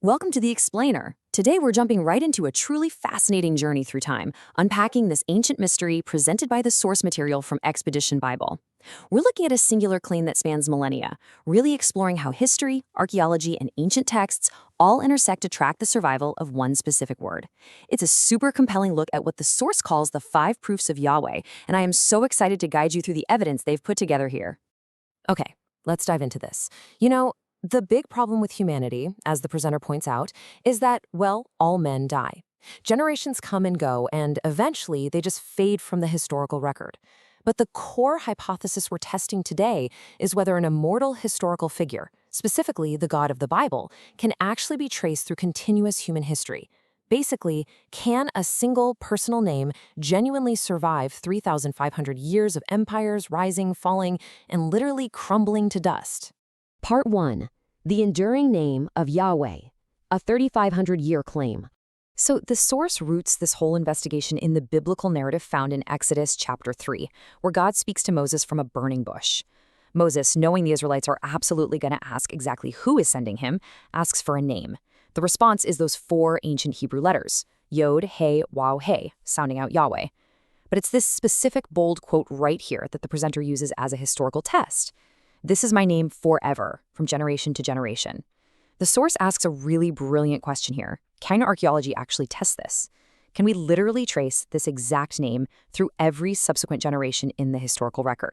Welcome to The Explainer. Today we're jumping right into a truly fascinating journey through time, unpacking this ancient mystery presented by the source material from Expedition Bible. We're looking at a singular claim that spans millennia, really exploring how history, archaeology, and ancient texts all intersect to track the survival of one specific word. It's a super compelling look at what the source calls the 5 proofs of Yahweh, and I am so excited to guide you through the evidence they've put together here. Okay, let's dive into this. The big problem with humanity, as the presenter points out, is that, well, all men die. Generations come and go, and eventually they just fade from the historical record. But the core hypothesis we're testing today is whether an immortal historical figure, specifically the God of the Bible, can actually be traced through continuous human history. Basically, can a single personal name genuinely survive 3,500 years of empires rising, falling, and literally crumbling to dust? Part 1. The enduring name of Yahweh, a 3,500-year claim. So the source roots this whole investigation in the biblical narrative found in Exodus chapter 3, where God speaks to Moses from a burning bush. Moses, knowing the Israelites are absolutely going to ask exactly who is sending him, asks for a name. The response is those 4 ancient Hebrew letters, Yod, He, Waw, He, sounding out Yahweh. But it's this specific bold quote right here that the presenter uses as a historical test. "This is my name forever, from generation to generation." The source asks a really brilliant question here. Can archaeology actually test this? Can we literally trace this exact name through every subsequent generation in the historical record?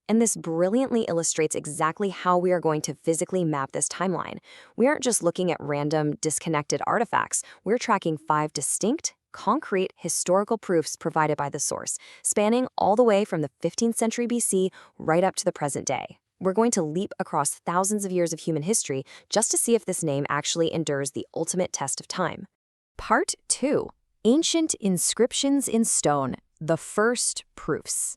And this brilliantly illustrates exactly how we are going to physically map this timeline. We aren't just looking at random, disconnected artifacts. We're tracking 5 distinct, concrete historical proofs provided by the source, spanning all the way from the 15th century BC right up to the present day. We're going to leap across thousands of years of human history just to see if this name actually endures the ultimate test of time. Part 2. Ancient inscriptions in stone, the first proofs.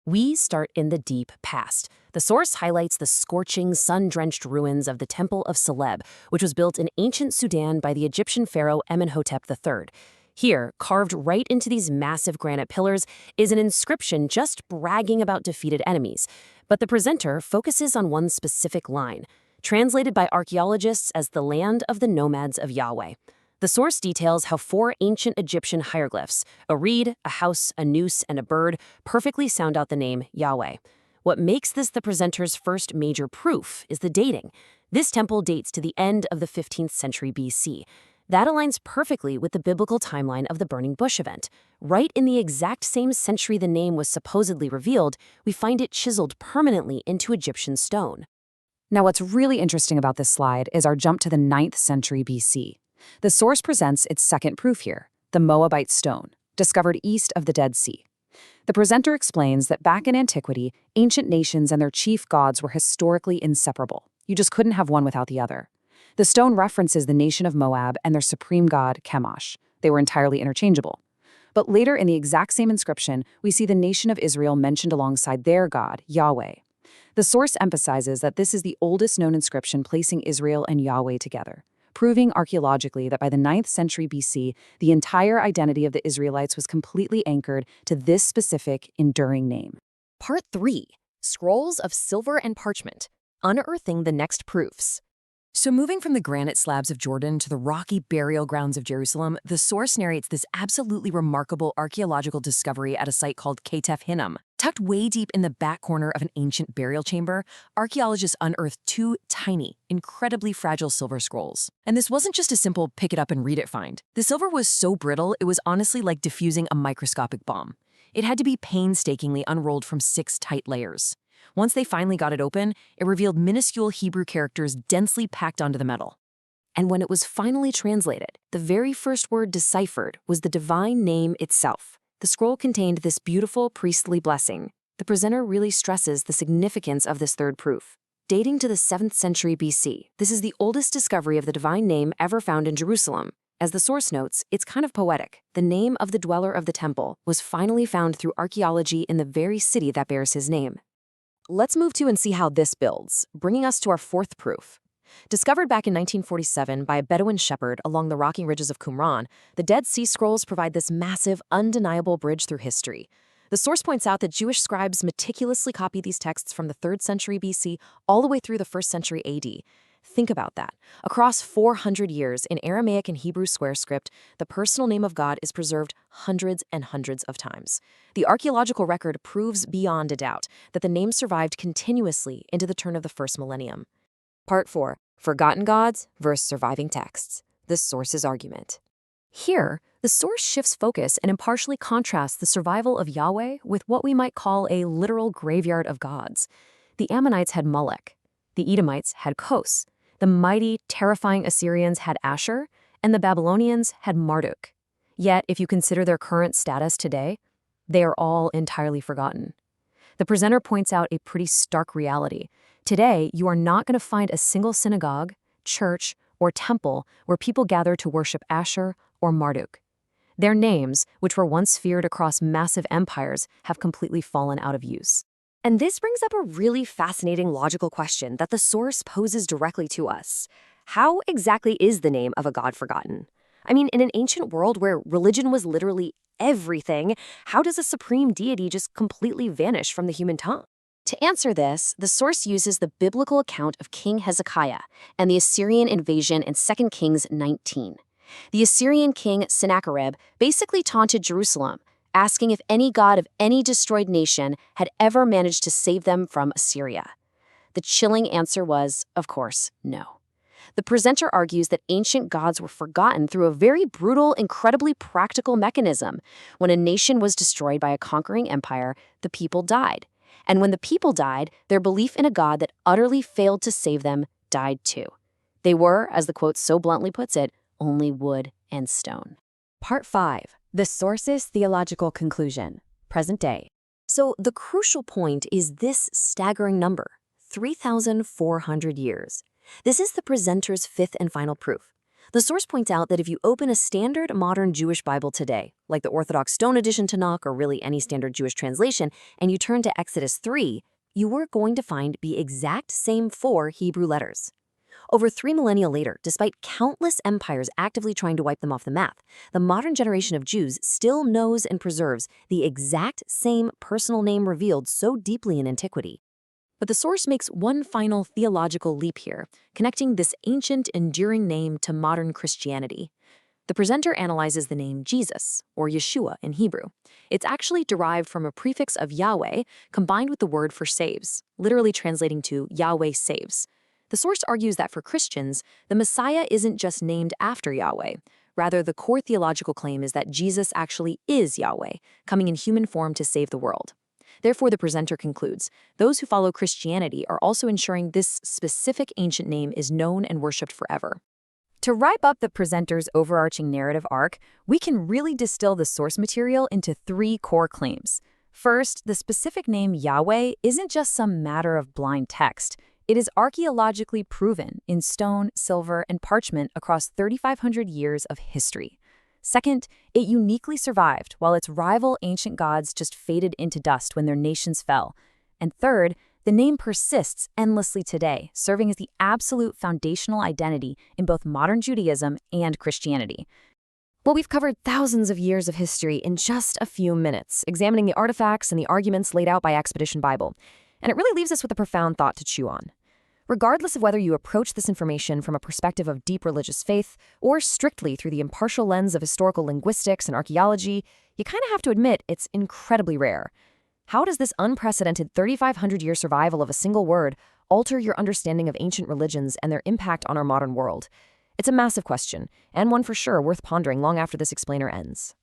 We start in the deep past. The source highlights the scorching, sun-drenched ruins of the Temple of Celeb, which was built in ancient Sudan by the Egyptian pharaoh Amenhotep III. Here, carved right into these massive granite pillars, is an inscription just bragging about defeated enemies. But the presenter focuses on one specific line, translated by archaeologists as the land of the nomads of Yahweh. The source details how 4 ancient Egyptian hieroglyphs, a reed, a house, a noose, and a bird, perfectly sound out the name Yahweh. What makes this the presenter's first major proof is the dating. This temple dates to the end of the 15th century BC. That aligns perfectly with the biblical timeline of the burning bush event. Right in the exact same century the name was supposedly revealed, we find it chiseled permanently into Egyptian stone. Now, what's really interesting about this slide is our jump to the 9th century BC. The source presents its second proof here, the Moabite stone, discovered east of the Dead Sea. The presenter explains that back in antiquity, ancient nations and their chief gods were historically inseparable. You just couldn't have one without the other. The stone references the nation of Moab and their supreme god, Chemosh. They were entirely interchangeable. But later in the exact same inscription, we see the nation of Israel mentioned alongside their god, Yahweh. The source emphasizes that this is the oldest known inscription placing Israel and Yahweh together, proving archaeologically that by the 9th century BC, the entire identity of the Israelites was completely anchored to this specific, enduring name. Part 3. Scrolls of silver and parchment, unearthing the next proofs. So moving from the granite slabs of Jordan to the rocky burial grounds of Jerusalem, the source narrates this absolutely remarkable archaeological discovery at a site called Ketef Hinnom. Tucked way deep in the back corner of an ancient burial chamber, archaeologists unearthed 2 tiny, incredibly fragile silver scrolls. And this wasn't just a simple pick it up and read it find. The silver was so brittle, it was honestly like diffusing a microscopic bomb. It had to be painstakingly unrolled from 6 tight layers. Once they finally got it open, it revealed minuscule Hebrew characters densely packed onto the metal. And when it was finally translated, the very first word deciphered was the divine name itself. The scroll contained this beautiful priestly blessing. The presenter really stresses the significance of this third proof. Dating to the 7th century BC, this is the oldest discovery of the divine name ever found in Jerusalem. As the source notes, it's kind of poetic. The name of the dweller of the temple was finally found through archaeology in the very city that bears his name. Let's move to and see how this builds, bringing us to our 4th proof. Discovered back in 1947 by a Bedouin shepherd along the rocky ridges of Qumran, the Dead Sea Scrolls provide this massive, undeniable bridge through history. The source points out that Jewish scribes meticulously copied these texts from the 3rd century BC all the way through the 1st century AD. Think about that. Across 400 years in Aramaic and Hebrew square script, the personal name of God is preserved hundreds and hundreds of times. The archaeological record proves beyond a doubt that the name survived continuously into the turn of the first millennium. Part 4. Forgotten Gods versus Surviving Texts. The source's argument. Here, the source shifts focus and impartially contrasts the survival of Yahweh with what we might call a literal graveyard of gods. The Ammonites had Molech. The Edomites had Kos. The mighty, terrifying Assyrians had Ashur, and the Babylonians had Marduk. Yet, if you consider their current status today, they are all entirely forgotten. The presenter points out a pretty stark reality. Today, you are not going to find a single synagogue, church, or temple where people gather to worship Ashur or Marduk. Their names, which were once feared across massive empires, have completely fallen out of use. And this brings up a really fascinating logical question that the source poses directly to us. How exactly is the name of a god forgotten? I mean, in an ancient world where religion was literally everything, how does a supreme deity just completely vanish from the human tongue? To answer this, the source uses the biblical account of King Hezekiah and the Assyrian invasion in 2 Kings 19. The Assyrian king Sennacherib basically taunted Jerusalem, asking if any god of any destroyed nation had ever managed to save them from Assyria. The chilling answer was, of course, no. The presenter argues that ancient gods were forgotten through a very brutal, incredibly practical mechanism. When a nation was destroyed by a conquering empire, the people died. And when the people died, their belief in a god that utterly failed to save them died too. They were, as the quote so bluntly puts it, only wood and stone. Part 5. The source's theological conclusion. Present day. So the crucial point is this staggering number, 3,400 years. This is the presenter's fifth and final proof. The source points out that if you open a standard modern Jewish Bible today, like the Orthodox Stone Edition Tanakh or really any standard Jewish translation, and you turn to Exodus 3, you are going to find the exact same 4 Hebrew letters. Over 3 millennia later, despite countless empires actively trying to wipe them off the map, the modern generation of Jews still knows and preserves the exact same personal name revealed so deeply in antiquity. But the source makes one final theological leap here, connecting this ancient, enduring name to modern Christianity. The presenter analyzes the name Jesus, or Yeshua in Hebrew. It's actually derived from a prefix of Yahweh combined with the word for saves, literally translating to Yahweh saves. The source argues that for Christians, the Messiah isn't just named after Yahweh. Rather, the core theological claim is that Jesus actually is Yahweh, coming in human form to save the world. Therefore, the presenter concludes, those who follow Christianity are also ensuring this specific ancient name is known and worshipped forever. To wrap up the presenter's overarching narrative arc, we can really distill the source material into 3 core claims. First, the specific name Yahweh isn't just some matter of blind text. It is archaeologically proven in stone, silver, and parchment across 3,500 years of history. Second, it uniquely survived while its rival ancient gods just faded into dust when their nations fell. And third, the name persists endlessly today, serving as the absolute foundational identity in both modern Judaism and Christianity. Well, we've covered thousands of years of history in just a few minutes, examining the artifacts and the arguments laid out by Expedition Bible. And it really leaves us with a profound thought to chew on. Regardless of whether you approach this information from a perspective of deep religious faith or strictly through the impartial lens of historical linguistics and archaeology, you kind of have to admit it's incredibly rare. How does this unprecedented 3,500-year survival of a single word alter your understanding of ancient religions and their impact on our modern world? It's a massive question, and one for sure worth pondering long after this explainer ends.